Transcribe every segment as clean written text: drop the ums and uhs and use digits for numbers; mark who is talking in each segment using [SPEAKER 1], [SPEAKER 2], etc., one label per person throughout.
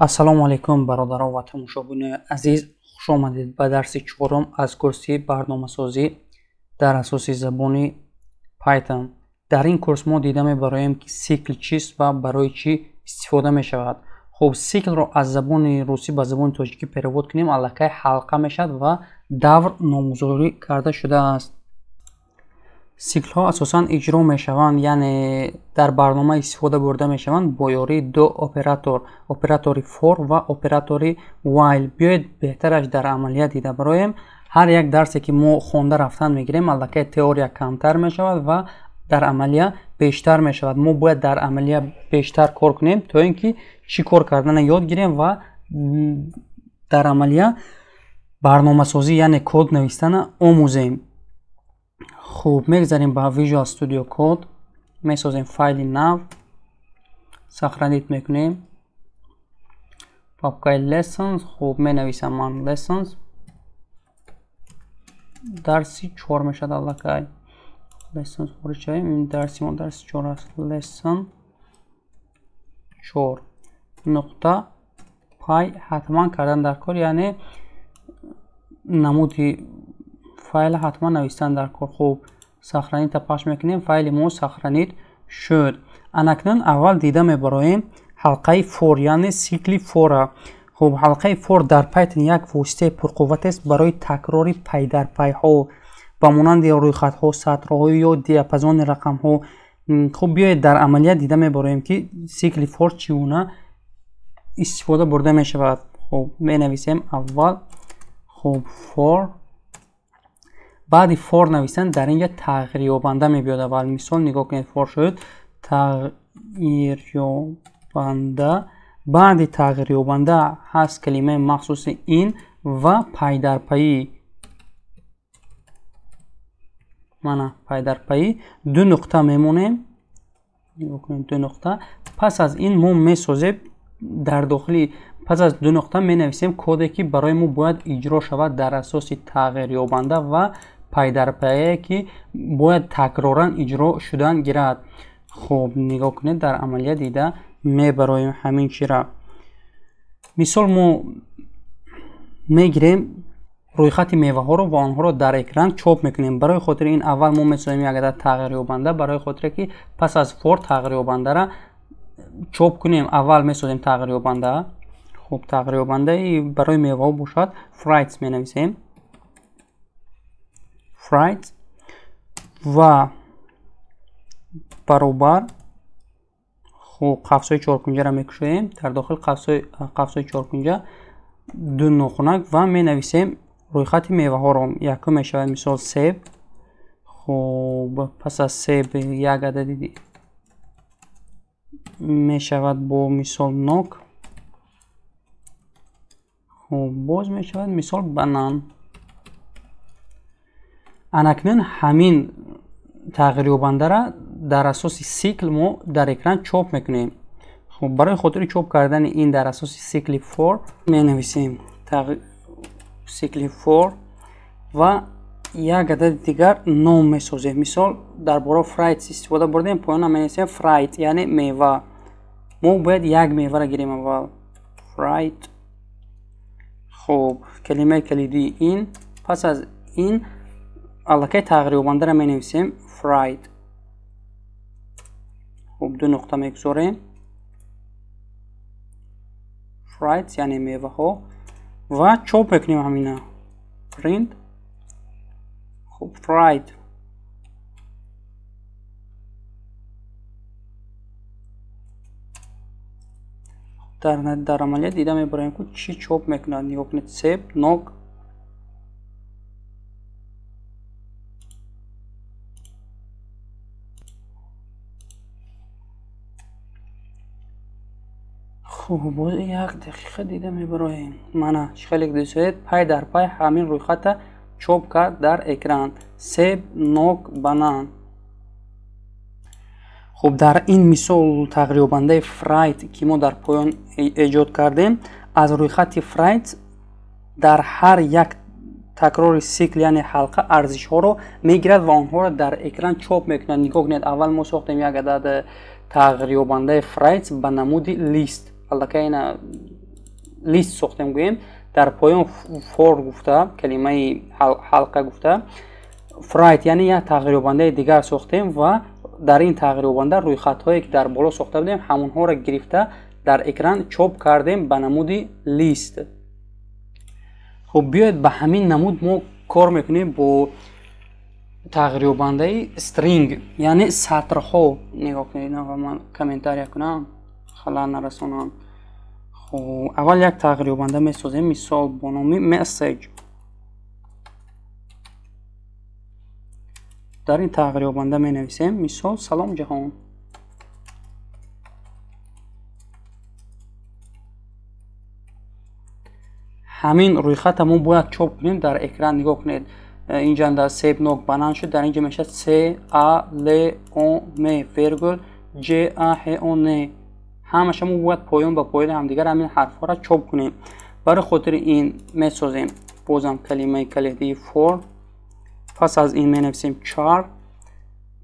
[SPEAKER 1] ассалому алайкум бародарон ва тамошобинони азиз, хуш омадед ба дарси чорум аз курси барномасозӣ дар асоси забони Python. дар ин курс мо дида мебароем ки сикл чист ва барои чӣ истифода мешавад. хуб, сиклро аз забони русӣ ба забони тоҷикӣ перевод кунем, аллакай ҳалқа мешавад ва давр номгузорӣ карда шудааст. сиклҳо асосан иҷро мешаванд, яъне дар барнома истифода бурда мешаванд бо ёрии ду оператор, оператори for ва оператори while. биёед беҳтараш дар амалият дида бароем. ҳар як дарсе ки мо хонда рафтан мегирем, аллакай теория камтар мешавад ва дар амалия бештар мешавад. мо бояд дар амалия бештар кор кунем то ин ки чӣ кор кардана ёд гирем ва дар амалия барномасозӣ, яъне код навистана омӯзем. хуб, мегзарем ба Visual Studio Code, месозем файли нав, сохранит мекунем папкаи lessons. хуб, менависам ман lessons, дарси 4 мешад аллакай. lessons ворид шавем, ин дарси мо дарси 4 аст. lesson 4 нуқта py ҳатман кардан дар кор, яъне намуди файл ҳатман навистан дар кор. хуб, сохранита пахш мекунем, файли мо сохранит шуд. анакнун аввал дида мебароем ҳалқаи for, яъне сикли for-а. хуб, ҳалқаи for дар Python як воситаи пурқувват аст барои такрори пайдарпайҳо ба монанди рӯйхатҳо, сатрҳо ё диапазони рақамҳо. хуб, биёед дар амалият дида мебароем ки сикли for чӣ гуна истифода бурда мешавад. хуб, менависем аввал хуб for, баъди for навистан дар инҷа тағйирёбанда мебиёд. аввал мисол нигоҳ кунед, for шуд тағйирёбанда. баъди тағйирёбанда ҳаст калимаи махсуси ин ва пайдарпайӣ. мана пайдарпайӣ ду нуқта мемонем. нигоҳ кунед, ду нуқта. пас аз ин мо месозем дар дохили, пас аз ду нуқта менависем коде ки барои мо бояд иҷро шавад дар асоси тағйирёбанда ва пайдарпайе ки бояд такроран иҷро шудан гирад. хуб, нигоҳ кунед, дар амалият дида мебароем ҳамин чира. мисол мо мегирем рӯйхати меваҳоро ва онҳоро дар экран чоп мекунем. барои хотири ин аввал мо месозем як адад тағйирёбанда, барои хотире ки пас аз for тағйирёбандара чоп кунем. аввал месозем тағйирёбанда. хуб, тағйирёбандаи барои меваҳо бошад frites менависем, frites ва баробар. хуб, қавсои чоркунҷаро мекушоем. дар дохили қавсои чоркунҷа ду нохунак ва менависем рӯйхати меваҳоро. якум мешавад мисол себ. хуб, пас аз себ як адади мешавад бо мисол нок. хуб, боз мешавад мисол банан. анакнун ҳамин тағйирёбандара дар асоси сикл мо дар экран чоп мекунем. хуб, барои хотири чоп кардани ин дар асоси сикли for менависем сикли for ва як адади дигар ном месозем. мисол дар бораи frites истифода бурдем, поёна менависем fright, яъне мева. мо бояд як меваро гирем аввал, fright. хуб, калимаи калидии ин. пас аз ин аллакай тағйирёбандаро менависем fried. хуб, ду нуқта мегузорем, fried яъне меваҳо ва чоп мекунем ҳамина print. хуб, fried. дар амалият дида мебароем ки чӣ чоп мекунад. нигоҳ кунед, себ, нок. хуб, бози як дақиқа дида мебароем. мана чӣ хеле дӯстедед, пай дар пай ҳамин рӯйхата чоп кард дар экран. себ, нок, банан. хуб, дар ин мисол тағйирёбандаи fried ки мо дар поён эҷод кардем, аз рӯйхати fried дар ҳар як такрори сикл, яъне ҳалқа, арзишҳоро мегирад ва онҳоро дар экран чоп мекунад. нигоҳ кунед, аввал мо сохтем як адад тағйирёбандаи fried ба намуди list. аллакай ина لیست ساختیم گوییم در پایان فور گفته کلمه حلقه گفته فرایت یعنی یک تغییربنده دیگر ساختیم و در این تغییربنده روی خط هایی که در بالا ساخته بودیم همونها را گرفته در اکران چاپ کردیم به نمود لیست. خب بیاید به همین نمود ما کار میکنیم با تغییربنده استرینگ یعنی سطرها. نگاه کنید من کامنتار کنم خلال نرسونم. خب اول یک تغییربنده میسازیم مثال با نام مسیج. در این تغییربنده می نویسیم مثال سلام جهان. همین روی خط ما باید چاپ کنیم در اکران. نگاه کنید اینجا در سیب نوک بنان شد، در اینجا میشه س ا ل او م ویرگول ج ا ه او ن. همش ما باید پایان با پایان همدیگر همین حرفا را چاپ کنیم. برای خاطر این میسازیم بازم کلمه کلیدی فور. پس از این می نویسیم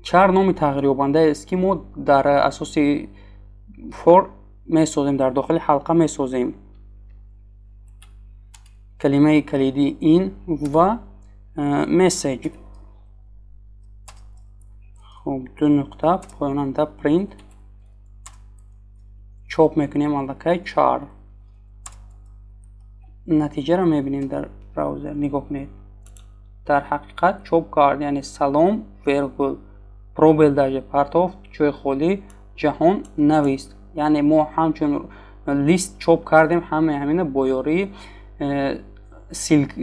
[SPEAKER 1] چار نام تغییربنده است که ما در اساس فور میسازیم، در داخل حلقه میسازیم. کلمه کلیدی این و مسیج. خب دو نقطه پایاننده پرینت چاپ میکنیم الکی 4. نتیجه را میبینیم در براوزر. نگاه کنید در حقیقت چاپ کرد یعنی سلام ویرگول پروبل درجه پرتاف جای خالی جهان نویست. یعنی ما همچون لیست چاپ کردیم همین با یاری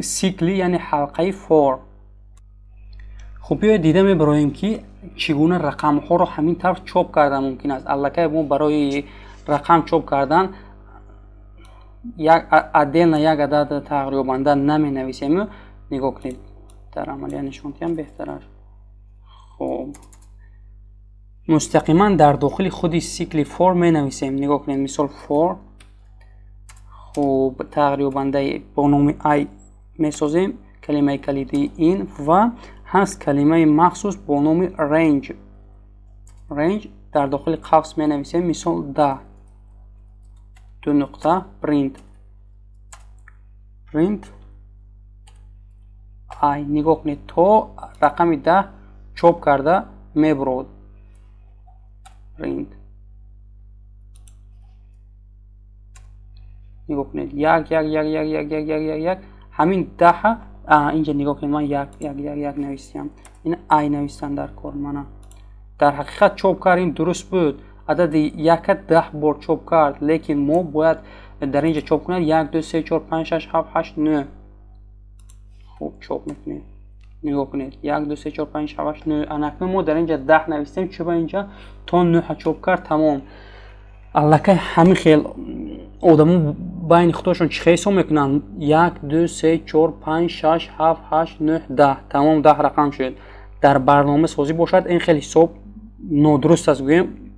[SPEAKER 1] سیکلی یعنی حلقه فور. خب بیاید دیده میبراییم که چگونه رقم ها رو همین طرف چاپ کردن ممکن است. الکی ما برای رقم چاپ کردن یک عدد یک عدد تغییربنده نمی نویسیم. نگاه کنید در عملیه نشانتی هم بهتر است. خب مستقیما در داخل خودی سیکل فور می نویسیم. نگاه کنید مثال فور. خب تغییربنده با نام ای می سازیم کلمه کلیدی این و هست کلمه مخصوص با نام رنج. در داخل قوس می نویسیم مثال 10 دو نقطه پرینت ای. نگاه کنید تا رقم 10 چاپ کرده می برود. پرینت نگاه کنید یک همین 10 اینجا نگاه کنید من یک نویسیم. این ای نویسن در کار منه. در حقیقت چاپ کردیم درست بود. عدد یک 10 بار چاپ کرد لیکن ما باید در اینجا چاپ کنید 1 2 3 4 5 6 7 8 9. خب چاپ میکنید. نگاه کنید 1 2 3 4 5 6 7 8 9. انکه ما در اینجا 10 نویسیم چه با اینجا تا 9 چاپ کرد تمام. الکی همین خیل آدمو بین خودشون چه حساب میکنن 1 2 3 4 5 6 7 8 9 10 تمام 10 رقم شد. در برنامه سازی باشد این خیلی حساب نادرست است گویم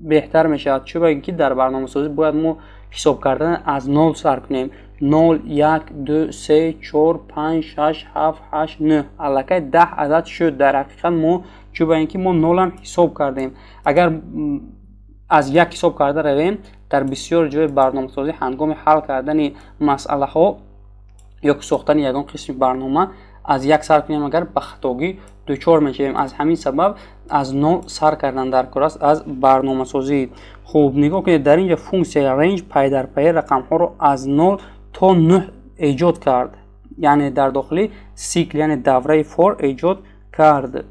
[SPEAKER 1] بهتر میشه. چه با اینکه در برنامه سازی باید ما حساب کردن از 0 سر کنیم. 0 1 2 3 4 5 6 7 8 9 الکی 10 عدد شد. در حقیقت ما چه با اینکه ما 0 هم حساب کردیم. اگر از یک حساب کرده رویم در بسیار جای برنامه سازی هنگام حل کردن مسئله ها یا ساختن یگان قسم برنامه از یک سر کنیم اگر به خطاگی دچار میشیم. از همین سبب از 0 سر کردن در کار است از برنامه سازی. خوب نگاه کنید در اینجا فونکسیون رنج پی در پی رقم ها رو از 0 تا 9 ایجاد کرد. یعنی در داخل سیکل یعنی دوره فور ایجاد کرد.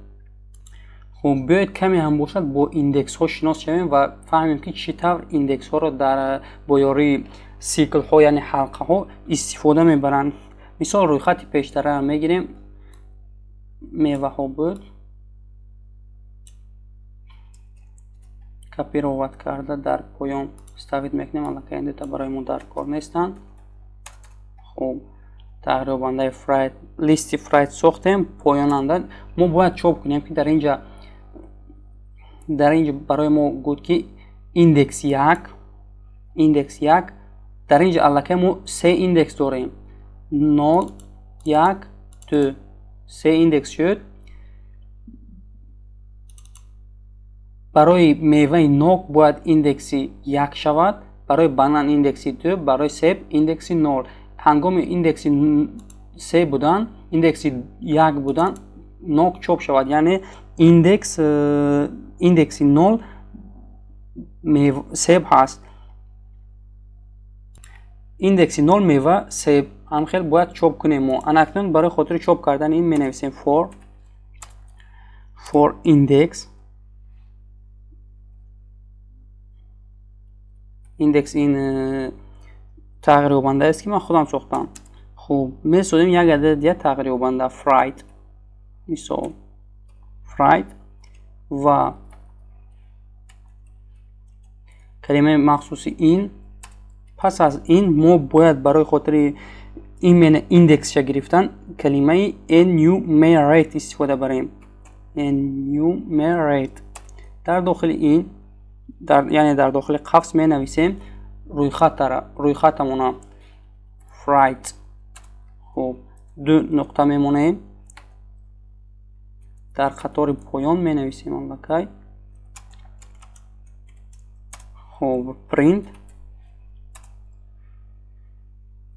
[SPEAKER 1] خب بیاید کمی هم باشد با ایندکس ها شناس شویم و فهمیم که چطور ایندکس ها رو در با یاری سیکل ها یعنی حلقه ها استفاده میبرند. مثال روی خط پیشتر میگیریم میوه ها بود کپی رو وات کرده در پایان استفاده میکنیم البته این تا برای ما در کار نیستن. خب تغییربنده فرایت لیست فرایت ساختیم پایاننده ما باید چاپ کنیم که در اینجا برای ما گفت که ایندکس یک در اینجا البته ما 3 ایندکس داریم 0 1 2 3 ایندکس شد. برای میوه نوک باید ایندکسی 1 شود برای بنان ایندکسی 2 برای سیب ایندکسی 0 هنگام ایندکسی 3 بودن ایندکسی 1 بودن نوک چوب شود یعنی ایندکسی 0 سیب هست ایندکسی 0 میوه سیب هم خیلی باید چوب کنیم و اکنون برای خاطر چوب کردن این می نویسیم for index ایندکس این تغییر یابنده است که من خودم ساختم. خب می‌سازیم یک عدد دیگه تغییر یابنده fried مثال fried و کلمه مخصوص این. پس از این ما باید برای خاطر این ایندکس گرفتن کلمه enumerate استفاده بریم. enumerate در داخل این یعنی در داخل قفس می نویسیم روی خطمون fried. خب دو نقطه میمونه در قطار پایان می نویسیم اونلکای. خب print.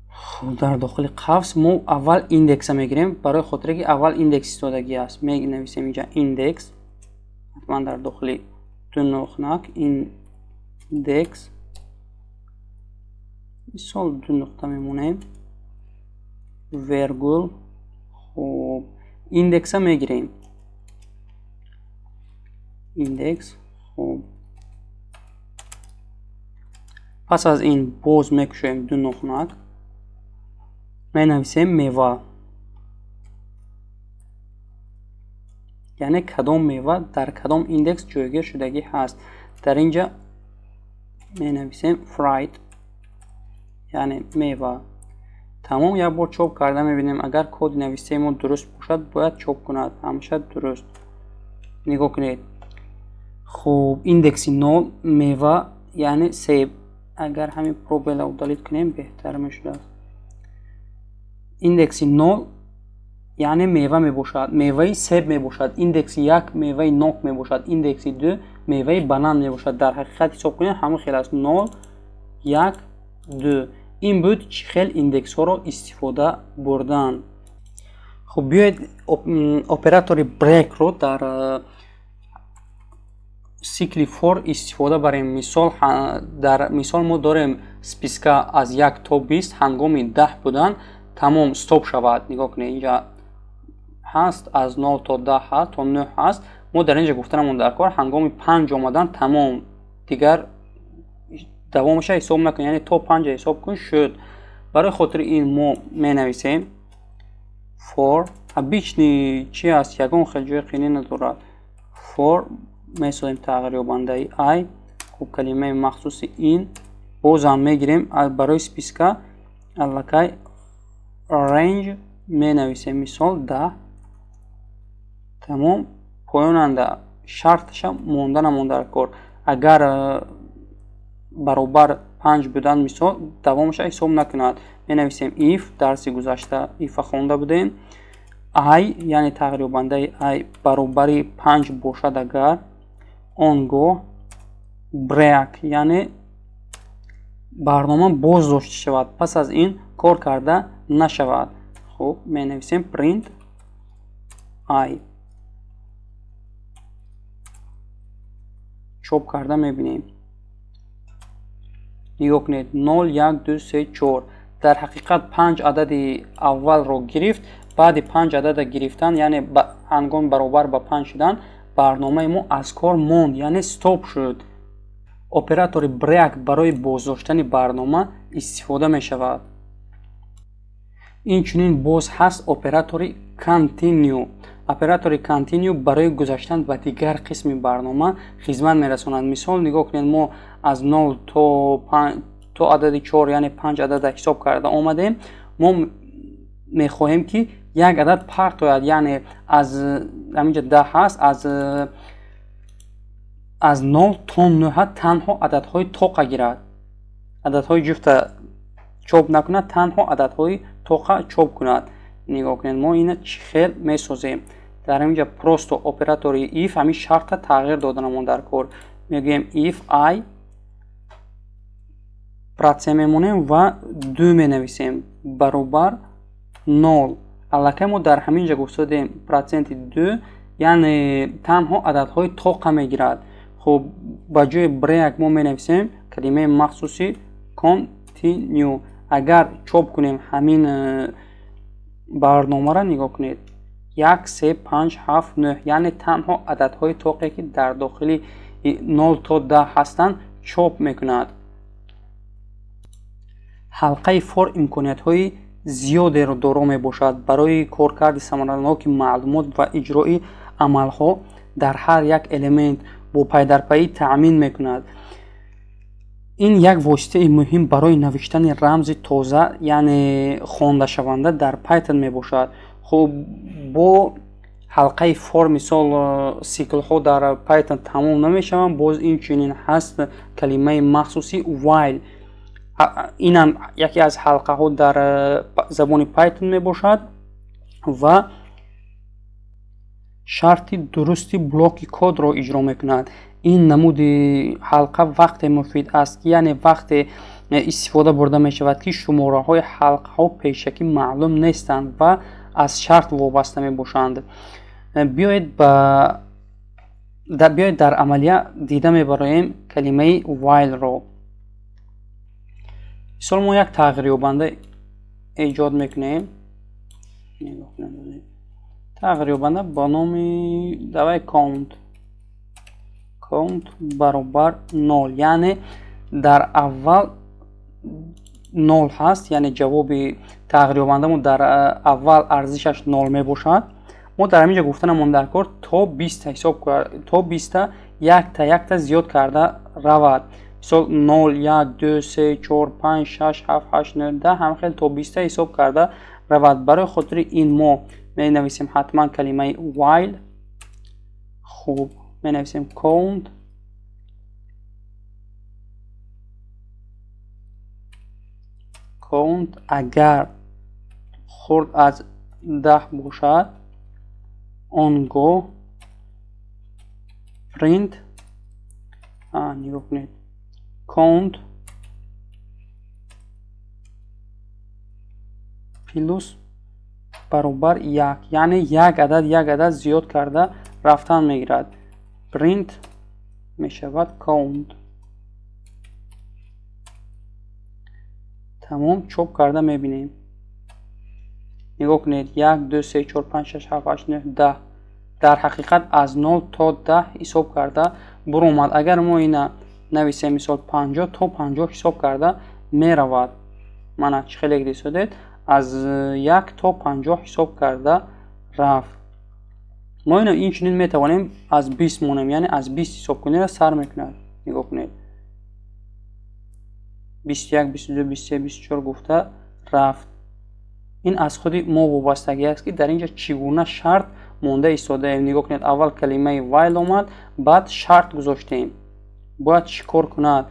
[SPEAKER 1] خب در داخل قفس ما اول ایندکس میگیریم برای خاطر که اول ایندکس استفادگی است می نویسیم اینجا ایندکس حتما در داخل دو نقطه ایندکس مثال دو نقطه میمونه ورگول. خب ایندکس میگیریم ایندکس. خب پس از این باز میکشیم دو نقطه می نویسیم میوه یعنی کدام میوه در کدام ایندکس جایگیر شدگی هست. در اینجا می نویسیم fried یعنی میوه. تمام یک بار چوب کرده میبینیم اگر کد نویسیم و درست باشد باید چوب کند همیشه درست. نگاه کنید. خب ایندکسی 0 میوه یعنی سیب. اگر همین پروبل رو دلیت کنیم بهتر میشود. ایندکسی 0 یعنی میوه میباشد میوه سیب میباشد. ایندکسی 1 میوه نوک میباشد. ایندکسی 2 میوه بنان میباشد. در حقیقت حساب کنید همه خیلی است 0 1 2. این بود چه خیلی ایندکس ها رو استفاده بردن. خب بیاید اپراتور بریک رو در سیکل فور استفاده بریم. مثال در مثال ما داریم سپیسکا از 1 تا 20 هنگام 10 بودن تمام استاپ شود. نگاه کنید اینجا هست از 0 تا 10 هست تا 9 هست. ما در اینجا گفتنمون در کار هنگام 5 آمدن تمام دیگر دوامش حساب نکن یعنی تا 5 حساب کن شد. برای خاطر این ما می نویسیم for بیچنی چی است یکون خیلی جای قینی ندارد. for می سازیم تغییر یابنده ای. خب کلمه مخصوص این باز هم میگیریم برای سپیسکا الکای رنج می نویسیم مثال 10. تمام پایاننده شرطش موندن در کار اگر برابر 5 بودن مثال دوامش حساب نکند. می نویسیم if درسی گذشته if خوانده بودیم I یعنی تغییر یابنده I برابر 5 باشد اگر آنگاه break یعنی برنامه باز داشته شود پس از این کار کرده نشود. خب می نویسیم print I. چوب کرده می بینیم. نگاه کنید 0 1 2 3 4 در حقیقت 5 عدد اول رو گرفت. بعد 5 عدد گرفتن یعنی هنگام برابر با 5 شدن برنامه ما از کار موند یعنی استاپ شد. اپراتور بریک برای بازداشتن برنامه استفاده می شود. این چنین باز هست اپراتور کانتینیو. اپراتور کانتینیو برای گذاشتن به دیگر قسم برنامه خدمت میرساند. مثال نگاه کنید ما از 0 تا عدد 4 یعنی 5 عدد حساب کرده آمدیم. ما میخواهیم که یک عدد پرت آید یعنی از همینجا 10 هست از 0 تا 9 تنها عددهای توقع گیرد. عددهای جفت چوب نکند تنها عددهای توقع چوب کند. نگاه کنید ما اینه چه خیل میسازیم. در اینجا پروست و اپراتور if همین شرط تغییر دادنمون در کار میگیم if I процент мемонем ва 2 менависем баробар 0. аллакай мо дар ҳамин ҷо гуфтодем проценти 2 яъне танҳо ададҳои тоқа мегирад. хуб ба ҷои break мо менависем калимаи махсуси continue. агар чоп кунем ҳамин барномаро нигоҳ кунед 1 3 5 7 9 яъне танҳо ададҳои тоқе ки дар дохили 0 то 10 ҳастанд чоп мекунад. ҳалқаи for имкониятҳои зиёдеро доро мебошад барои коркарди самараноки маълумот ва иҷрои амалҳо дар ҳар як элемент бо пайдарпайӣ таъмин мекунад. ин як воситаи муҳим барои навиштани рамзи тоза яъне хондашаванда дар Python мебошад. хуб бо ҳалқаи for мисол сиклҳо дар Python тамом намешаванд. боз инчунин ҳаст калимаи махсуси while. инам яке аз ҳалқаҳо дар забони Python мебошад ва шарти дурусти блоки кодро иҷро мекунад. ин намуди ҳалқа вақте муфид аст яъне вақте истифода бурда мешавад ки шумораҳои ҳалқаҳо пешакӣ маълум нестанд ва аз шарт вобаста мебошанд. биёед дар амалия дида мебароем калимаи whileро. мисол мо як тағйирёбанда эҷод мекунем. тағйирёбанда ба номи давай count баробар 0 яъне дар аввал 0 ҳаст яъне ҷавоби тағйирёбандамо дар аввал арзишаш 0 мебошад. мо дар ҳамин ҷо гуфтанамон дар кор то 20 ҳисоб то 20 якта зиёд карда равад. мисол 0 1 2 3 4 5 6 7 8 9 10 ҳамхел то 20 ҳисоб карда равад. барои хотири ин мо менависем ҳатман калимаи while. хуб менависем count агар хурд аз 10 бошад он гоҳ print нигоҳ кунед count плюс баробар 1 яъне як адад зиёд карда рафтан мегирад. print мешавад count. тамом чоп карда мебинем. нигоҳ кунед 1 2 3 4 5 6 7 8 9 10 дар ҳақиқат аз 0 то 10 ҳисоб карда буромад. агар мо ина нависем мисол 50 то 50 ҳисоб карда меравад. мана чӣ хеле дисодед аз 1 то 50 ҳисоб карда рафт. мо ина инчунин метавонем аз 20 монем яъне аз 20 ҳисоб кунеро сар мекунад. нигоҳ кунед 21 22 23 24 гуфта рафт. ин аз худи мо вобастагӣ аст ки дар ин ҷо чӣ гуна шарт монда истодаем. нигоҳ кунед аввал калимаи while омад баъд шарт гузоштем. бояд чӣ кор кунад?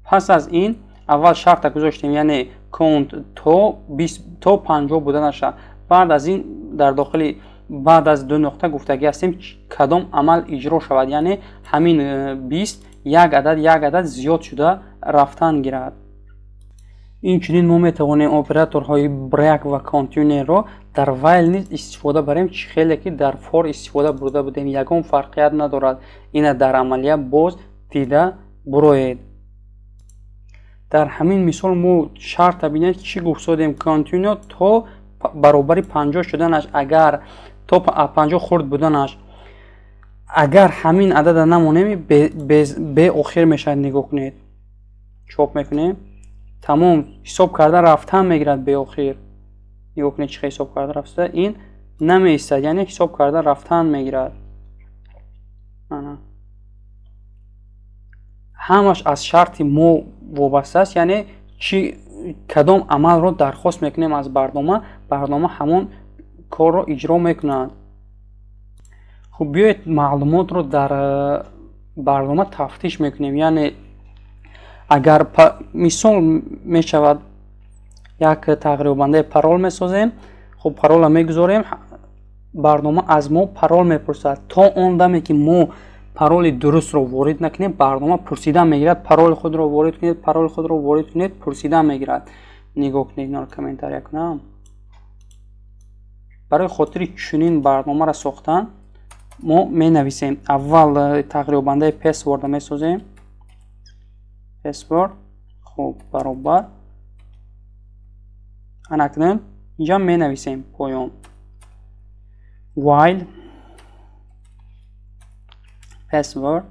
[SPEAKER 1] пас аз ин аввал шарта гузоштем яъне count то 50 буданаша. баъд аз ин дар дохили баъд аз ду нуқта гуфтагӣ ҳастем кадом амал иҷро шавад яъне ҳамин 20 як адад зиёд шуда рафтан гирад. инчунин мо метавонем операторҳои break ва continueро дар while низ истифода барем чӣ хеле ки дар for истифода бурда будем. ягон фарқият надорад. ина дар амалия боз дида буроед. дар ҳамин мисол мо шарта бинед чӣ гуфтодем continue то баробари 50 шуданаш агар то 50 хурд буданаш агар ҳамин адада намонем бе охир мешавад. нигоҳ кунед чоп мекунем тамом ҳисоб карда рафтан мегирад бе охир. нигоҳ кунед чӣ ҳисоб карда рафта ин намеистад яъне ҳисоб карда рафтан мегирад. ҳамаш аз шарти мо вобаста аст яъне чӣ кадом амалро дархост мекунем аз барнома ҳамон корро иҷро мекунад. хуб биёед маълумотро дар барнома тафтиш мекунем. яъне агар мисол мешавад як тағйирёбандаи парол месозем. хуб парола мегузорем барнома аз мо парол мепурсад. то он даме ки мо пароли дурустро ворид накунед, барнома пурсидан мегирад. Пароли худро ворид кунед, пароли худро ворид кунед, пурсидан мегирад. Нигоҳ кунед, инро комментария кунам. барои хотири чунин барномаро сохтан мо менависем. Аввал тағйирёбандаи пасвордро месозем. Пасворд хуб баробар анакнун инҷа менависем поён while password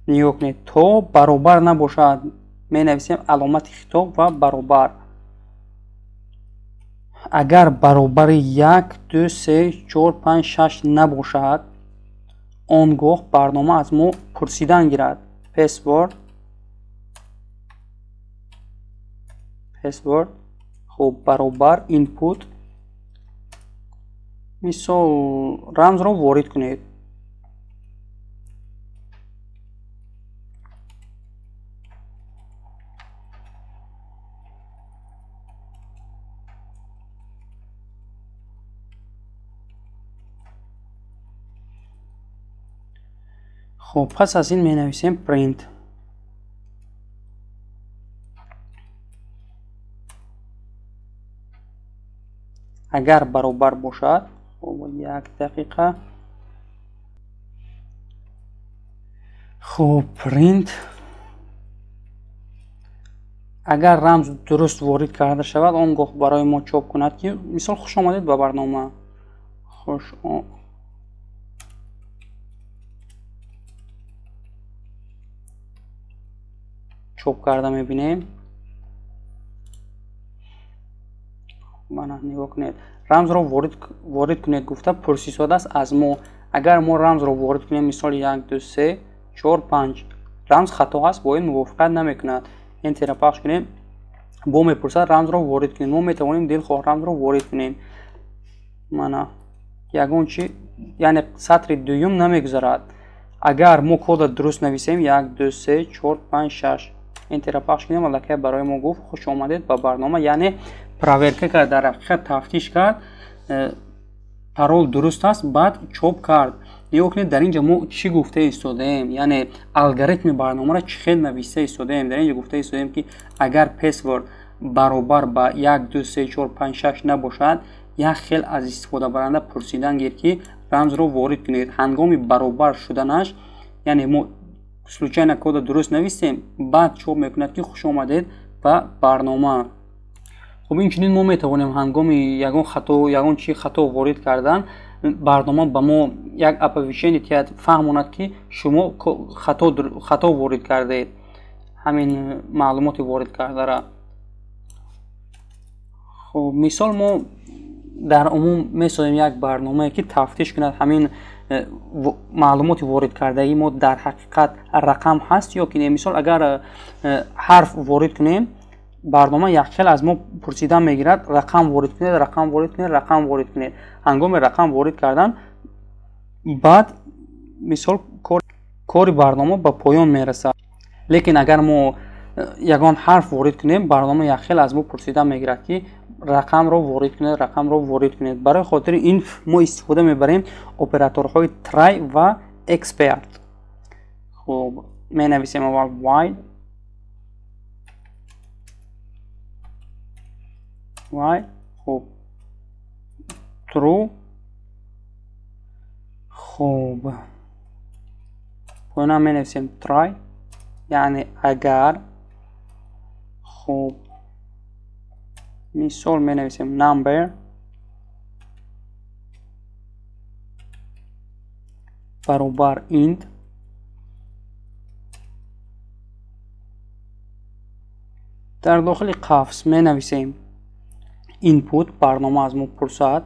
[SPEAKER 1] нигоҳ кунед то баробар набошад менависем аломати хитоб ва баробар. агар баробари 1 2 3 4 5 6 набошад он гоҳ барнома аз мо пурсидан гирад. Password хуб баробар input мисол рамзро ворид кунед. خب پس از این می نویسیم print اگر برابر باشد. خب 1 دقیقه. خب print اگر رمز درست وارد کرده شود آنگاه برای ما چاپ کند که مثال خوش آمدید به برنامه. چوب کرده میبینیم. نگاه کنید رمز را وارد کنید گفته پرسیساده است از ما. اگر ما رمز را وارد کنیم مثال 1 2 3 4 5 رمز خطا است با این موافقت نمیکند. انتر پخش کنیم با میپرسد رمز را وارد کنید. ما میتوانیم دلخواه رمز را وارد کنیم. یگان چی یعنی سطر دوم نمیگذارد. اگر ما کد درست نویسیم 1 2 3 4 5 6 انتر پخش کنیم الکی برای ما گفت خوش آمدید به برنامه. یعنی проверка کرد در حقیقت تفتیش کرد парол درست است بعد چاپ کرد. نگاه کنید در اینجا ما چی گفته ایستادیم یعنی الگوریتم برنامه را چی خیلی نوشته ایستادیم. در اینجا گفته ایستادیم که اگر پسورد برابر با 1 2 3 4 5 6 نباشد یک خیلی از استفاده برنده پرسیدن گیر که رمز را وارد کنید. هنگامی برابر شدنش یعنی ما случайно کد درست نویسیم بعد چاپ میکند که خوش آمدید به برنامه. خب این چنین ما میتوانیم هنگامی یگان چی خطا وارد کردن برنامه به ما یک اپویشن تیاد فهموند که شما خطا وارد کردید همین معلومات وارد کرده را. خب مثال ما در عموم میسازیم یک برنامه که تفتیش کند همین معلومات وارد کرده ای ما در حقیقت رقم هست یا که نه. مثال اگر حرف وارد کنیم برنامه یک خیل از ما پرسیدن میگیرد رقم وارد کنید. هنگام رقم وارد کردن بعد مثال کار برنامه به پایان میرسد. لیکن اگر ما یگان حرف وارد کنیم برنامه یک خیل از ما پرسیدن میگیرد که رقم را وارد کنید. برای خاطر این ما استفاده میبریم اپراتورهای ترای و اکسپرت. خب می نویسیم اول while خب true. خب پایان می نویسیم try یعنی اگر. خب مثال می نویسیم number برابر int. در داخل قفس می نویسیم input برنامه از ما پرسد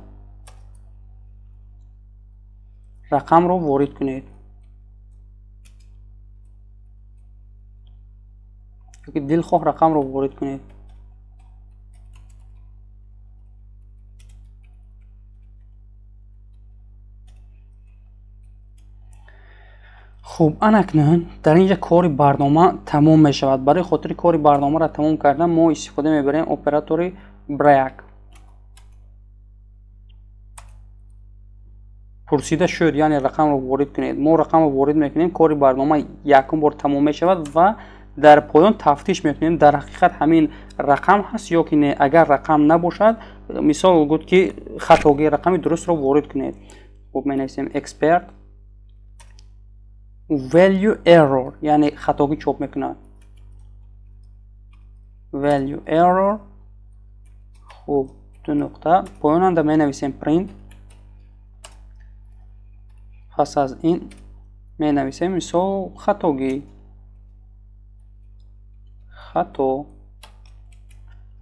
[SPEAKER 1] رقم را وارد کنید. دلخواه رقم را وارد کنید. خب اکنون در اینجا کار برنامه تمام می شود. برای خاطر کار برنامه را تمام کردن ما استفاده میبریم اپراتور break پرسیده شد یعنی رقم رو وارد کنید. ما رقم رو وارد میکنیم، کار برنامه یکم بار تمام میشود و در پایان تفتیش میکنیم در حقیقت همین رقم هست یا که نه. اگر رقم نباشد مثال گفت که خطاگی رقم درست رو وارد کنید. خب می نویسیم expert value error یعنی خطاگی چاپ میکند value error. خب دو نقطه پایان می نویسیم print. پس از این می نویسیم مثال خطاگی خطا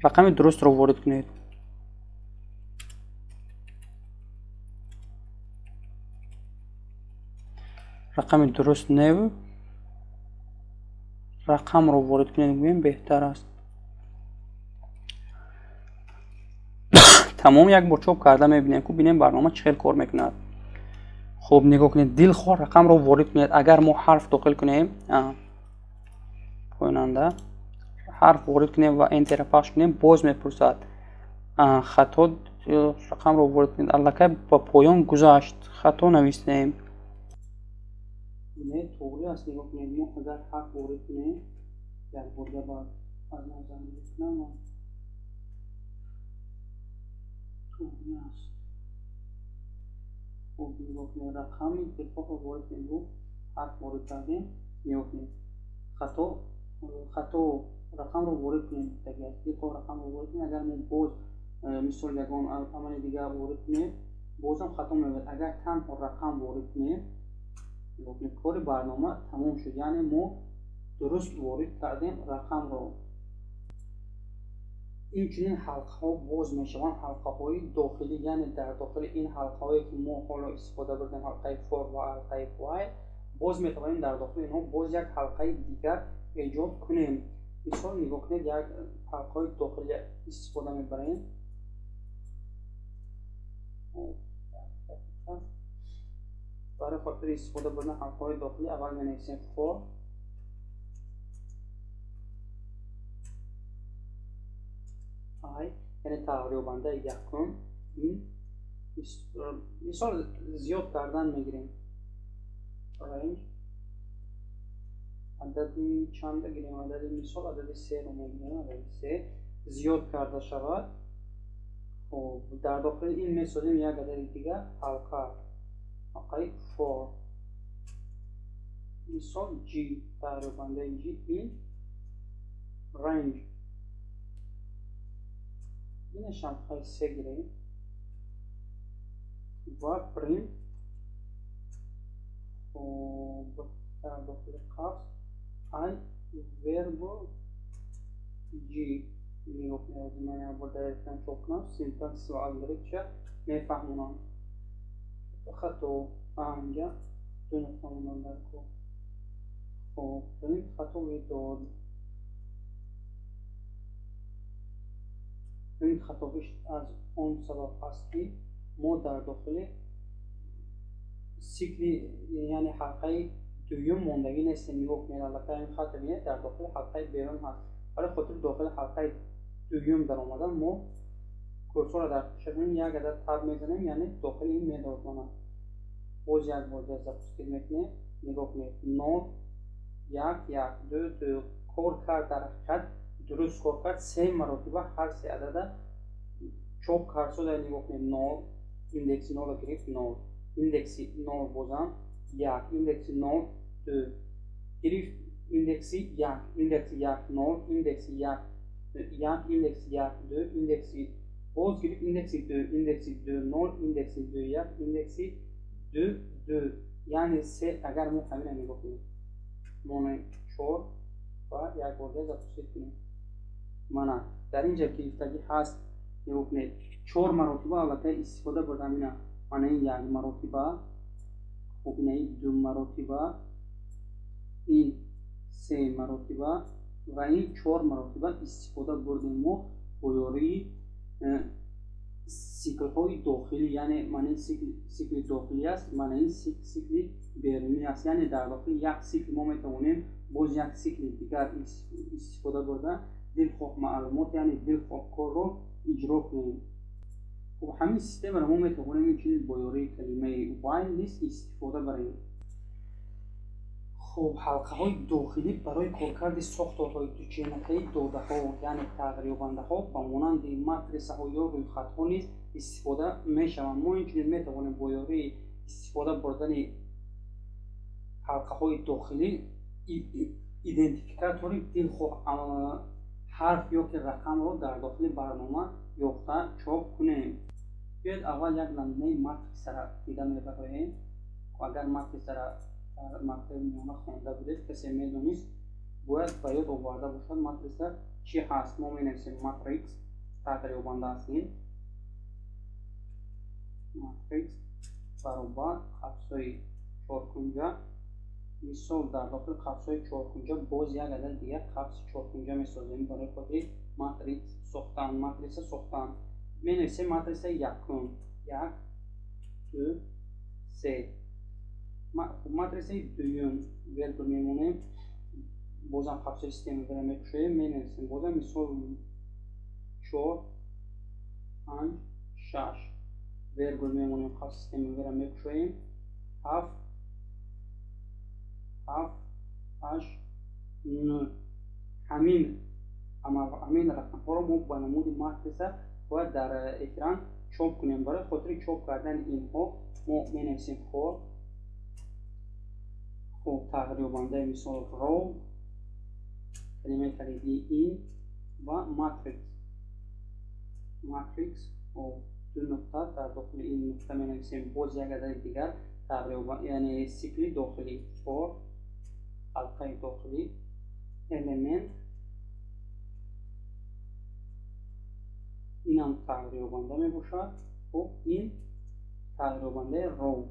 [SPEAKER 1] رقم درست رو وارد کنید. رقم درست نو رقم رو وارد کنید ببین بهتر است. تمام یک بار چاپ کرده میبینیم که ببینیم برنامه چه کار میکند. خب نگاه کنید دلخواه رقم رو وارد کنید. اگر ما حرف داخل کنیم پایاننده حرف وارد کنیم و انتر پخش کنیم باز میپرسد خطا رقم رو وارد کنید. الکی با پایان گذشت خطا نوشتیم. نه توری است. نگاه کنید ما اگر حرف وارد کنیم یک بار بعد از نظر میکنم توری است. خب نگاه کنید رقم دلخواه رو وارد کنید حرف وارد کردیم. نگاه کنید خطا رقم رو وارد کنید. اگر دلخواه رقم رو وارد کنید اگر ما باز مثال یگان عمل دیگر وارد کنید بازم خطا میاد. اگر تنها رقم وارد کنید کار برنامه تمام شد یعنی ما درست وارد کردیم رقم رو. این چنین حلقه ها باز میشوند حلقه های داخلی یعنی در داخل این حلقه هایی که ما حالا استفاده بردیم حلقه فور و حلقه وایل باز میتوانیم در داخل اینها باز یک حلقه دیگر ایجاد کنیم. مثال نگاه کنید یک حلقه های داخلی استفاده میبریم. برای خاطر استفاده بردن حلقه های داخلی اول می نویسیم فور یعنی تغییر بنده یکم. این مثال زیاد کردن میگیریم رنج عددی چند بگیریم عددی مثال عددی 3 رو میگیریم عددی 3 زیاد کرده شود. خب در داخل این میسازیم یک عدد دیگر حلقه 4 مثال جی تغییر بنده جی این رنج اینش هم خیلی 3 گیریم و پرینت. خب در داخل قفس ای ورب جی نگاه کنید من یک بار دقیقا چاپ کنم سینتکس و الگوریتم میفهمونم. خطا اینجا دو نقطه مونده در کد. خب این خطا میداد این خطاش از اون سبب است که ما در داخل سیکلی یعنی حلقه دویم موندگی نیستیم. نگاه کنید البته این خط میاد در داخل حلقه بیرون هست. برای خاطر داخل حلقه دویم در آمدن ما کورسور را در شکل یک عدد تب میزنیم یعنی داخل این میداد. باز یک بار دست میکنیم نگاه کنید 9 1 1 2 2 کار کرد در حقیقت درست کار کرد 3 مرتبه هر 3 عدد چاپ کرد شده. نگاه کنید 0 ایندکس 0 گرفت 0 ایندکس 0 بازم 1 ایندکس 0 2 گرفت ایندکس 1 ایندکس 1 0 ایندکس 1 1 ایندکس 1 2 ایندکس باز گرفت ایندکس 2 ایندکس 2 0 ایندکس 2 1 ایندکس 2 2 یعنی 3 اگر ما همین نگاه کنیم مونه 4 و یک بار دیگه زفت کنیم منه در اینجا گرفتگی هست. نگاه کنید 4 مرتبه البته استفاده بردم اینه منه این یک مرتبه خب این 2 مرتبه این 3 مرتبه و این 4 مرتبه استفاده بردیم ما بایاری سیکل های داخلی یعنی من سیکل داخلی است من این سیکل بیرونی است یعنی در واقع یک سیکل ما میتوانیم باز یک سیکل دیگر استفاده برده دلخواه معلومات یعنی دلخواه کار رو اجرا کنیم. خب همین سیستم را ما میتوانیم اینجوری با یاری کلمه while list استفاده بریم. خب حلقه های داخلی برای کارکرد ساختارهای دوچینکی داده ها یعنی تغییرابنده ها با مانند ماتریسه ها یا رویخط ها نیز استفاده می شوند. ما اینجوری میتوانیم با یاری استفاده بردن حلقه های داخلی ایدنتیفیکاتور دلخواه حرف یا که رقم را در داخل برنامه یافته چاپ کنیم. بیاید اول یک نمونه ماتریسه را دیده میبریم. اگر ماتریسه را در مکتب میانه خوانده بودید کسی میدونست باید به یاد آورده باشد ماتریسه چی هست. ما مینویسیم ماتریکس تغییرابنده هستیم ماتریکس برابر قفسه چهارکنجه. مثال در داخل قفسه چهارکنجه باز یک عدد دیگر قفس چهارکنجه میسازیم برای خاطر ماتریکس ساختن ماتریسه ساختن. مینویسیم ماتریسه یکم 1 2 3. ماتریسه دویم ویرگول میمونیم بازم قفسه سیستم میبریم میکشویم مینویسیم بازم مثال 4 5 6 ویرگول میمونیم قفسه سیستم میبریم میکشویم 7 8 9. همین رقم ها رو ما با نمود ماتریسه باید در اکران چاپ کنیم. برای خاطر چاپ کردن اینها ما مینویسیم فور خب تغییرابنده مثال رو کلمه کلیدی این و ماتریکس و دو نقطه در داخل این نقطه مینویسیم باز یک عدد دیگر تغییرابنده یعنی سیکلی داخلی فور حلقه داخلی element این هم تغییرابنده می باشد. خب این تغییرابنده رو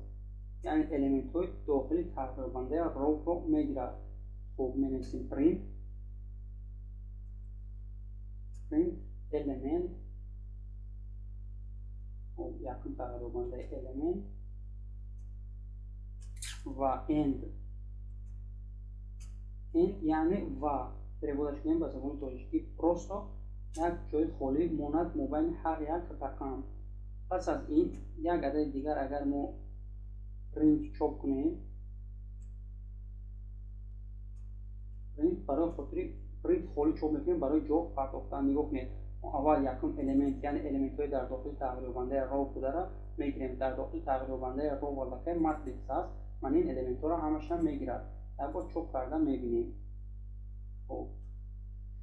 [SPEAKER 1] یعنی element های داخلی تغییرابنده رو میگیرد. خب مینویسیم print element خب یکم تغییرابنده element و end یعنی و переводش کنیم به زبان تاجیکی просто یک جای خالی ماند مابین هر یک رقم. پس از این یک عدد دیگر اگر ما پرینت چاپ کنیم پرینت برای خاطر پرینت خالی چاپ میکنیم برای جا پرداختن. نگاه کنید اول یکم element یعنی element های در داخل تغییرابنده رو بوده را میگیریم. در داخل تغییرابنده رو والله ماتریکس است من این element ها را همش هم میگیرد یک بار چاپ کرده میبینیم.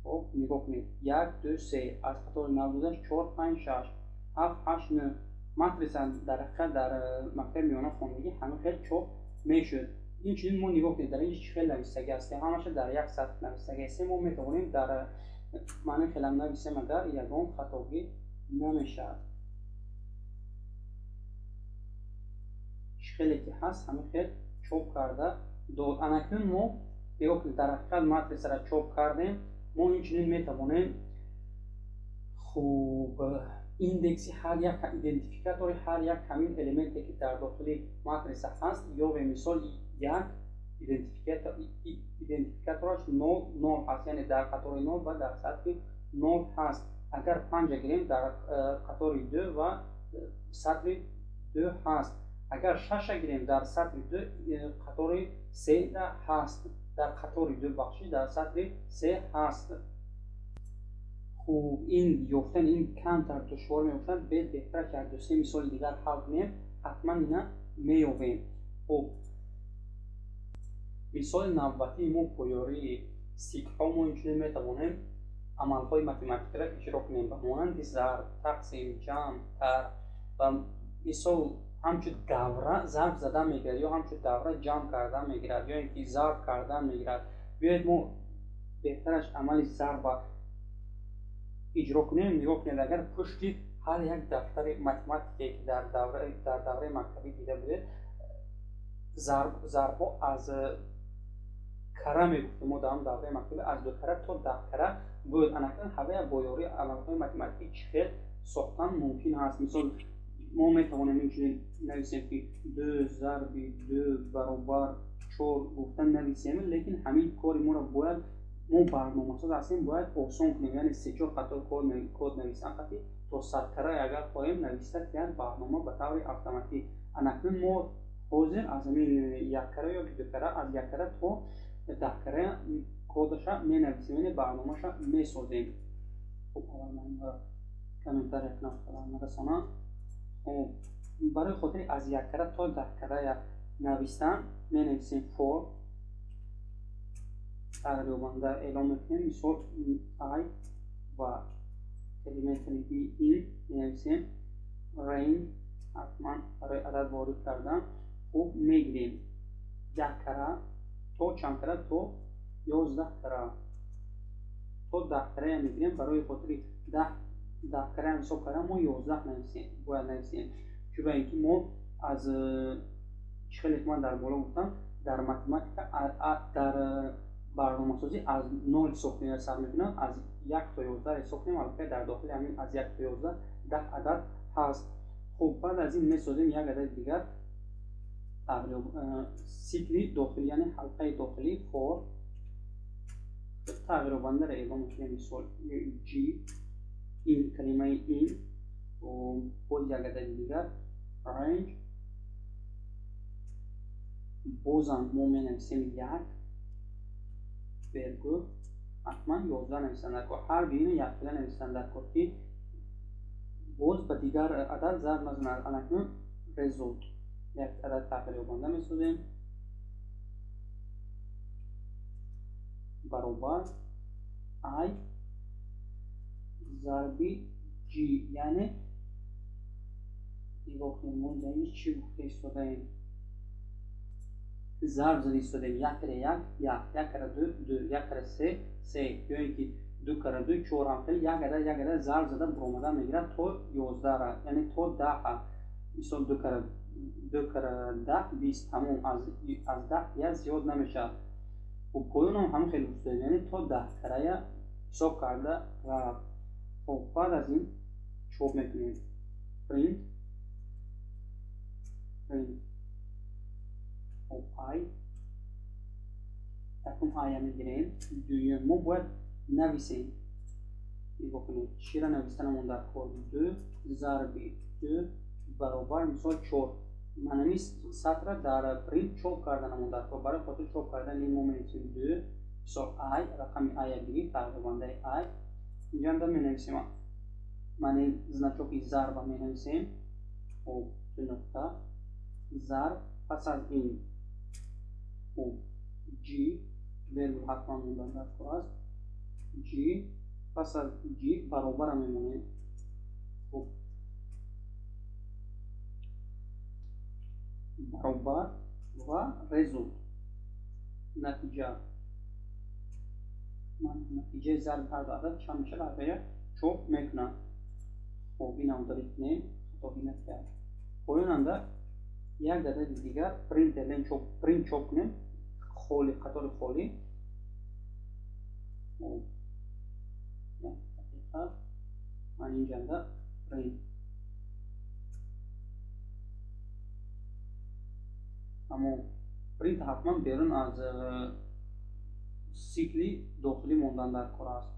[SPEAKER 1] خب نگاه کنید 1 2 3 از قطار نبودش 4 5 6 7 8 9 ماتریسه در حقیقت در مکتب میانه خواندگی همه خیلی چاپ میشد. این چیزی ما نگاه کنید در اینجا چه خیلی نویسندگی هستیم همش در یک سطح نویسندگی هستیم. ما میتوانیم در معنی خیلی نویسیم اگر یگان خطاگی نمیشد. خیلی که هست همه خیلی چاپ کرده داد. اناکنون ما نگاه کنید در حقیقت ماتریسه را چاپ کردیم. ما اینچنین میتوانیم خوب ایندکسی هر یک ایدنتیفیکاتور هر یک همین المنتی که در داخل ماتریسه هست یا به مثال یک ایدنتیفیکاتورش 0 هست یعنی در قطار 0 و در سطح 0 هست. اگر 5 گیریم در قطار 2 و سطح 2 هست. اگر 6 گیریم در سطح 2 قطار 3 هست. در قطار 2 بخشی در سطح 3 هست. خوب این یافتن این کمتر دشوار می‌باشد. بهتر که از 2-3 مثال دیگر حل کنیم حتما اینا می‌یابیم. خب مثال نوبتی ما پایه‌ای سیک‌ها ما اینجوری می‌توانیم عمل‌های متمتیکی را اجرا کنیم به مانند ضرب، تقسیم، جمع، طرح و مثال همچون دوره ضرب زدن میگیرد یا همچون دوره جمع کردن میگیرد یا اینکه ضرب کردن میگیرد. بیایید ما بهترش عمل ضرب اجرا کنیم. نگاه کنید اگر پشتی هر یک دفتر متمتیکی که در دوره مکتبی دیده بودید ضرب از کره میگفتیم ما در دوره مکتبی از 2 کره تا 10 کره بود. اناکنون همه با یاری عمل‌های متمتیکی چقدر ساختن ممکن است. مثال ما میتوانیم اینجوری نویسیم که 2 ضرب 2 برابر 4 گفتن نویسیم لیکن همین کاری ما را باید ما برنامه‌ساز هستیم باید آسان کنیم یعنی 3-4 خطا کد نویسیم. وقتی то 100 караи агар хоҳем нависта ки барнома ба таври автоматик. Анакнун мо ҳозир аз ҳамин 1 кара ё 2 кара, аз 1 кара то 10 кара кодаша менависем, яъне барномаша месозем. хуб аввал ман инро каментар як нафталам нарасонам. хуб барои хотири аз 1 кара то 10 кара навистан менависем for тағриёбанда эълон мекунем. мисол I ва калимаи калидии in менависем range ҳатман барои адад ворид кардан. хуб мегирем 10 кара то чанд кара то 11 кара то 10 кара мегирем. барои хотири 10 кара ҳисоб кардан мо 11 нависем, бояд нависем. чуба ин ки мо аз чӣ хеле ки ман дар боло гуфтам, дар математика дар барномасозӣ аз 0 ҳисоб кунем сар мекунам, аз 1 то 11 ҳисоб кунем. албатта дар дохили ҳамин аз 1 то 11 10 адад ҳаст. хуб баъд аз ин месозем як адади дигар, сикли дохилӣ, яъне ҳалқаи дохилӣ for тағриёбандаро эълон мекунем. мисол g in калимаи in, боз як адади дигар range, бозам мо менависем 1 вергул ҳатман 11 нависем дар кор. ҳар дуина якчила нависем дар кор ки боз ба дигар адад зарб назанад. анакнун result як адад тағриёбанда месозем баробар I зарби g, яъне нигоҳ кунем мо дар ин чӣ гуфта истодаем. зарб зада истодаем 1 кара 1 1, 1 кара 2 2, 1 кара 3 3, ё ин ки 2 кара 2 4. ҳамхели як адад зарб зада буромадан мегирад то 11 ра, яъне то 10. мисол 2 кара 10 20, ҳамон аз 10 як зиёд намешавад. поёнам ҳам хеле дуст дорем, яъне то 10 карая ҳисоб карда рафт. хуб баъд аз ин чоп мекунем print I якум I мегирем. дуюм мо бояд нависем. нигоҳ кунед чира навистанамон дар кор 2 зарби 2 баробар мисол 4. ман ҳамин сатра дар print чоп карданамон дар кор. барои хотири чоп кардан ин мо менависем 2 мисол I рақами I бигирем, тағриёбандаи I инҷанда менависем. ман ин значоки зарба менависем. хуб ду нуқта зарб пас аз ин хуб g вергул ҳатман мондан дар кор аст. g пас аз g баробара мемонем. хуб баробар ва result натиҷа. ман натиҷаи зарби ҳарду адад чанд мешавад ва чоп мекунам. хуб инам дорид кунем, хатоӣ накард. поёнанда як адади дигар print чоп кунем, холи қатори холӣ. дақиқа ман инҷанда print аммо print ҳатман берун аз сикли дохилӣ мондан дар кор аст.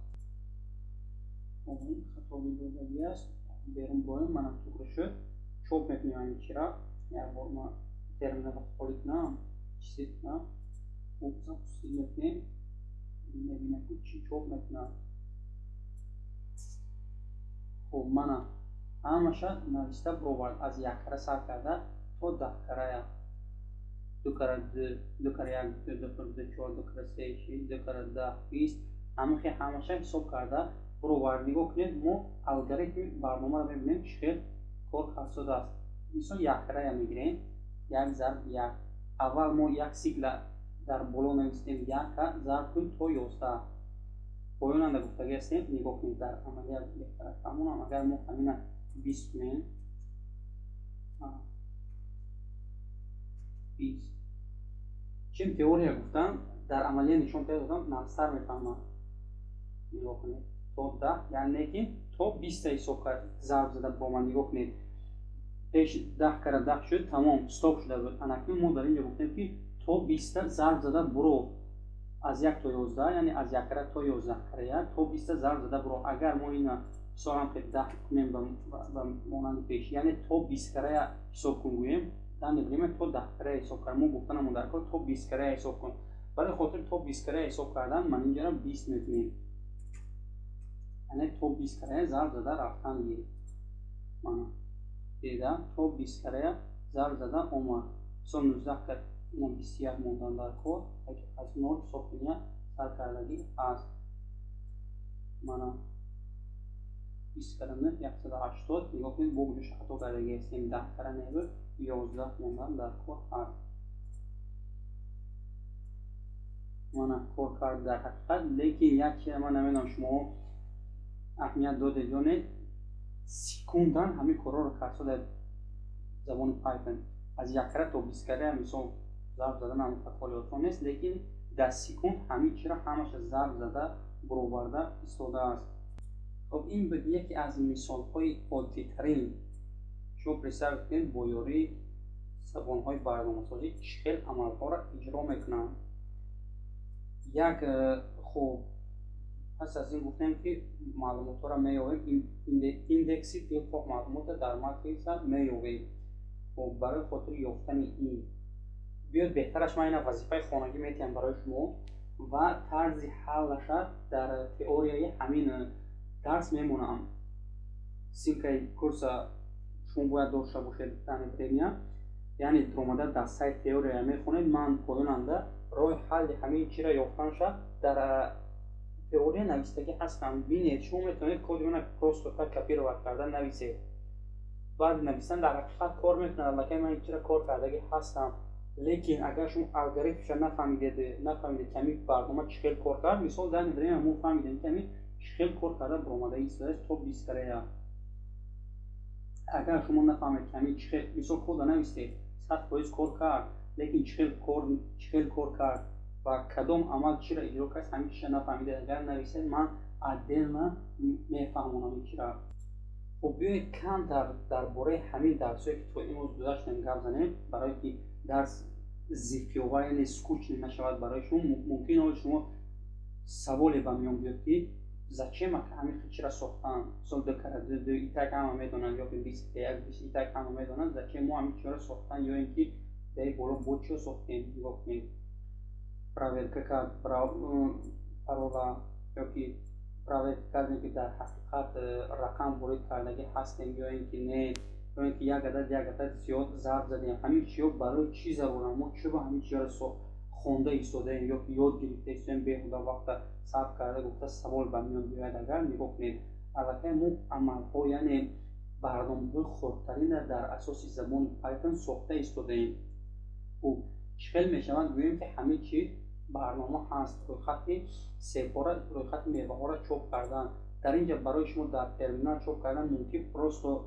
[SPEAKER 1] хатои додагӣ аст, берун боем манам тугра шуд. чоп мекунем ҳамин чира. як бор ман терминала холӣ кунам, чизе кунам, запусти мекунем, мебинем ки чӣ чоп мекунам. хуб манам ҳамаша нависта буровард, аз 1 кара сар карда то 10 карая. 2 кара 2 2 кара 1 2 2 кара 2 4 2 кара 3 6 2 кара 10 20. ҳамаша ҳисоб карда буровард. нигоҳ кунед мо алгоритми барномаро мебинем чӣ хел кор кардшуда аст. мисол 1 карая мегирем, 1 зарб 1. аввал мо як сикла дар боло навистем 1 зарб кунем то 11. поёнанда гуфтагӣ ҳастем. нигоҳ кунед дар амалият беҳтара фаҳмонам. агар мо ҳамина 20 кунем 20 чим теория гуфтам, дар амалия нишон додам, навстар мефаҳмам. нигоҳ кунед то 10, яъне ки то 20 ҳисоб кард зарб зада буромад. нигоҳ кунед пеш 10 кара 10 шуд, тамом стоп шуда буд. анакнун мо дар инҷо гуфтем ки то 20 зарб зада буро аз 1 то 11, яъне аз 1 кара то 11 кара 1 то 20 зарб зада буро. агар мо ина مثلا که 10 کنیم به مانند پیش، یعنی تو 20 کره حساب کن گوییم در نبریم تو 10 کره حساب کردم. ما گفتنمون در کار تو 20 کره حساب کن. برای خاطر تو 20 کره حساب کردن من اینجا را 20 میکنیم، یعنی تو 20 کره ضرب زده رفتن گیریم. من دیده تو 20 کره ضرب زده اومد. مثلا 19 کرد اینم 21 موندن در کار، از 0 حساب کنیم سر کردگی هست. من 20 کردن 180 نگاه کنید بگوشش خطا کردگی هستیم 10 کردن نبود 11 موندن در کار هست. من کار کرد در حقیقت، لیکن یک چیز من نمیدونم شما اهمیت داده یا نه، سکوندن همین کارا رو کرد در زبان پایتون. از 1 کره تا 20 کره مثلا ضرب زدن هم خیلی آسان نیست، لیکن در سکوند همین چیز را همش ضرب زده برآورده ایستاده است. خب این بود یکی از مثال های عادی ترین شما پرسر کنید با یاری زبان های برنامه‌سازی چه عمل ها را اجرا میکنند. یک خوب پس از این گفتیم که معلومات را می‌یابیم، ایندکسی دقیق معلومات در ماتریس می‌یابیم. خب برای خاطر یافتن این بیاد بهترش من این وظیفه خانگی میتونم برای شما و طرز حلش در تئوریای همین درس میمونم. سینکای کورس شما باید داشته باشید در پرمیا، یعنی درآمده در سایت تئوری میخونید. من پایاننده راه حل همین چیز را یافتن شد در تئوری نوشتگی هستم. ببینید شما میتونید کد من کراس کات کپی رو کردن نویسید، بعد نویسن در حقیقت کار میکنه. البته من این چیزا کار کردگی هستم، لیکن اگر شما الگوریتمش نفهمیدید کمی برنامه چخیل کار کرد، مثال در نظر ما فهمیدیم کمی چخیل کار کرده برآمده ایست تو 20 کره. اگر شما نفهمید کمی چخیل مثال کد نویسید 100% کار کرد، لیکن چخیل کار کرد و کدام عمل چی را اجرا کرد همین چیز نفهمیدید، اگر نویسید من عدل نمیفهمونم این چیز را. خب بیایید کم درباره همین درسایی که تو امروز گذاشتیم گپ زنیم، برای که درس زیرپیاور یعنی سکوچ نشود برای شما. ممکن است شما سوالی به میان بیاد که زچه ما همین چیز را ساختن، مثلا دو ایتک هم میدونن یا 20 ایتک هم میدونن زچه ما همین چیز را ساختن، یا اینکه در بالا بود چه ساختیم. نگاه کنید پراورکه کرد پرولا یا که پراورک کردیم که در حقیقت رقم وارد کردگی هستیم یا اینکه نه، یا اینکه یک عدد زیاد ضرب زدیم. همین چیزا برای چی ضروره؟ ما چرا همین چیزا رو خونده ایستادیم یا که یاد گرفته ایستادیم بهوده وقت صرف کرده گفته سوال به میان بیاید. اگر نگاه کنید البته ما عمل‌ها یعنی برنامه‌های خردترین در اساس زبان پایتون ساخته ایستادیم. خب چخیل میشود گوییم که همه چی برنامه هست. روی خط سپاره روی خط میوه ها را چاپ کردن. در اینجا برای شما در ترمینال چاپ کردن ممکن پروستو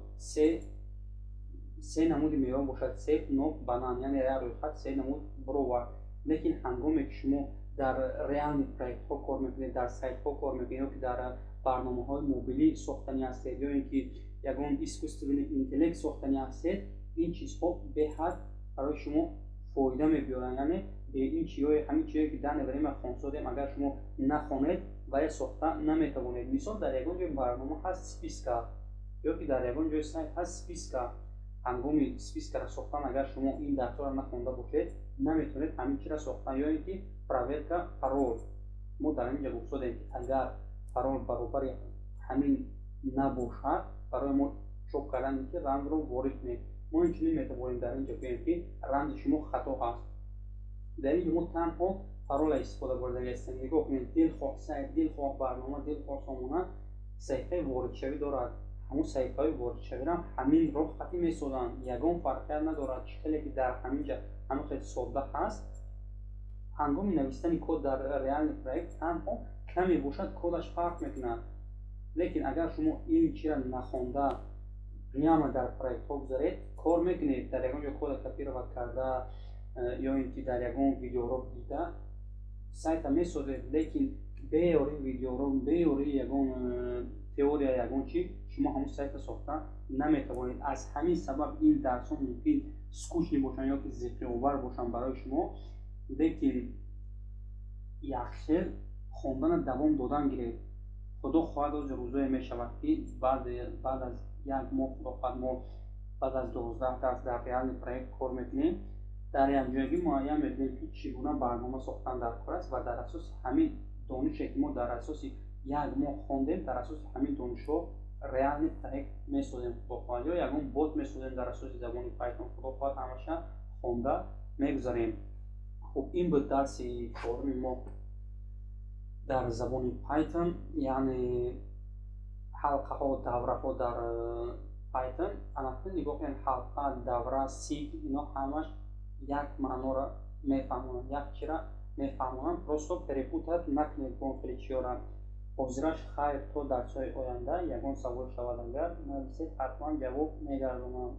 [SPEAKER 1] سه نمود میوه باشد، سه نوع بنان، یعنی روی خط سه نمود برو. لیکن هنگامی که شما در ریال پروژه ها کار میکنید، در سایت ها کار میکنید که در برنامه های موبیلی ساختنی هستید یا اینکه یگان اسکوستیبل اینتلکت ساختنی هستید، این چیزها به حد برای شما فایده میبیارن. یعنی به این چیزهای همین چیزایی که در نظر ما خوان سادیم اگر شما نخوانید و ساخته نمیتوانید. مثال در یگان جای برنامه هست سپیسکا یا که در یگان جای سایت هست سپیسکا. هنگامی سپیسکا را ساختن اگر شما این درس‌ها را نخوانده باشید نمیتونید همین چیز را ساختن. یا اینکه پراورکا پارول ما در اینجا گفتیم که اگر پارول برابر همین نباشد برای ما چاپ کردن که رمز رو وارد کنید. ما اینجوری میتوانیم در اینجا بگیم که رمز شما خطا هست. در اینجا ما تنها پارول استفاده برده هستیم. نگاه کنید دلخواه سایت، دلخواه برنامه، دلخواه سامانه صفحه وارد شوی دارد. همون صفحه وارد شوی را همین راه خطی میسازن، یگان فرقی ندارد. چخیلی که در همینجا همه خیلی ساده هست. هنگام نوشتن کد در ریال پروژه تنها کمی باشد کدش فرق میکنه. لیکن اگر شما این چیز را نخوانده پریاما در پروژه ها گذارید کار میکنید، در یگان جا کد کپی رو کرده یا اینکه در یگان ویدیو رو دیده سایت میسازید، لیکن بیاری ویدیو رو بیاری یگان تئوری یگان چی شما همون سایت ساخته نمیتوانید. از همین سبب این درس ها ممکن سکوچ باشن یا که ذکر آور باشن برای شما، لیکن یک خیل خواندن دوام دادن گیرید. خدا خواهد از روزایی می شود که بعد از یک ماه خداخواهد ما بعد از 12 درس در реальный проект کار میکنیم. در یک معین میکنیم که چگونه برنامه ساختن در کار است و در اساس همین دانشی که ما در اساس یک ماه خواندیم در اساس همین دانش ها реальный проект میسازیم خداخواهد یا یگان بот میسازیم در اساس زبان پایتون خداخواهد همشه خونده میگذاریم. خب این بود درس چهارم ما در زبان پایتون، یعنی حلقه ها دوره ها در پایتون. البته نگاه کنید حلقه دوره سیکل اینا همش یک معنا را میفهمونن، یک چی را میفهمونن. پروستو перепутать نکنید با خیلی چی را. حاضرش خیر تا درس های آینده یگان سوال شود اگر نویسید حتما جواب میگردونم.